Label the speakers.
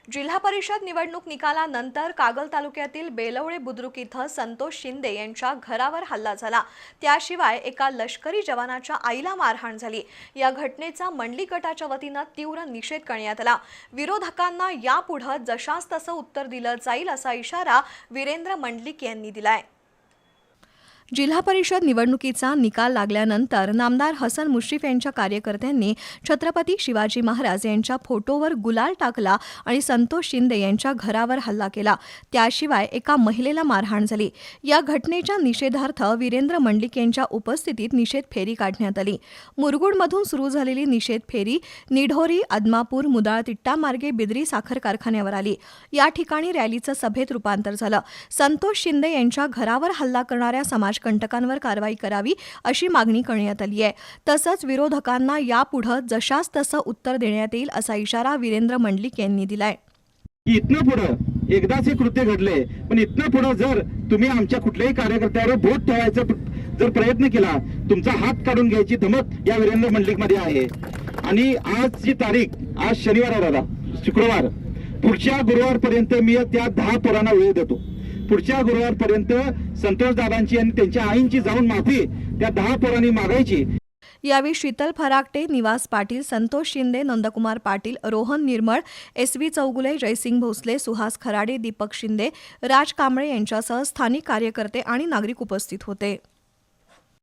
Speaker 1: जिल्हा परिषद निवडणूक निकालानंतर कागल तालुक्यातील बेलवळे बुद्रुक इथं संतोष शिंदे यांच्या घरावर हल्ला झाला। त्याशिवाय एका लष्करी जवानाच्या आईला मारहाण झाली। या घटनेचा मंडली गटाच्या वतीने तीव्र निषेध करण्यात आला। विरोधकांना यापुढे जशास तसं उत्तर दिलं जाईल असा इशारा वीरेंद्र मंडलिक यांनी दिलाय। जिल्हा परिषद निवडणुकीचा निकाल लागल्यानंतर नामदार हसन मुश्रीफ यांच्या कार्यकर्त्यांनी छत्रपती शिवाजी महाराज यांच्या फोटोवर गुलाल टाकला आणि संतोष शिंदे यांच्या घरावर हल्ला केला। त्याशिवाय एका महिलेला मारहाण झाली। या घटनेच्या निषेधार्थ वीरेंद्र मंडलिक यांच्या उपस्थितीत निषेध फेरी काढण्यात आली। मुरगुडमधून सुरू झालेली निषेध फेरी निढोरी, आदमापूर, मुदाळतिट्टा मार्गे बिदरी साखर कारखान्यावर आली। या ठिकाणी रॅलीचं सभेत रूपांतर झालं। संतोष शिंदे यांच्या घरावर हल्ला करणाऱ्या कंटकांवर कारवाई करावी अशी मागणी करण्यात आली आहे। तसंच विरोधकांना यापुढे जशास तसं उत्तर देण्यात येईल असा इशारा वीरेंद्र मंडलिक यांनी दिलाय।
Speaker 2: इथनं पुढे एकदाच हे कृत्य घडले, पण इथनं पुढे जर तुम्ही आमच्या कुठल्याही कार्यकर्त्यावर बोट ठेवायचा जर प्रयत्न केला, तुमचा हात काढून घ्यायची धमक या वीरेंद्र मंडलिक मध्ये आहे। आणि आजची तारीख, आज शनिवार आहे दादा, शुक्रवार, पुढच्या गुरुवारपर्यंत मी त्या 10 पोरांना वेळ देतो। पुढच्या गुरुवारपर्यंत संतोष दादांची आणि त्यांच्या आईंची जाऊन माफी त्या 10 पोरांनी मागायची।
Speaker 1: यावेळी शीतल फराकटे, निवास पाटील, संतोष शिंदे, नंदकुमार पाटील, रोहन निर्मळ, SV चौगुले, जयसिंग भोसले, सुहास खराडे, दीपक शिंदे, राज कांबळे यांच्यासह स्थानिक कार्यकर्ते आणि नागरिक उपस्थित होते।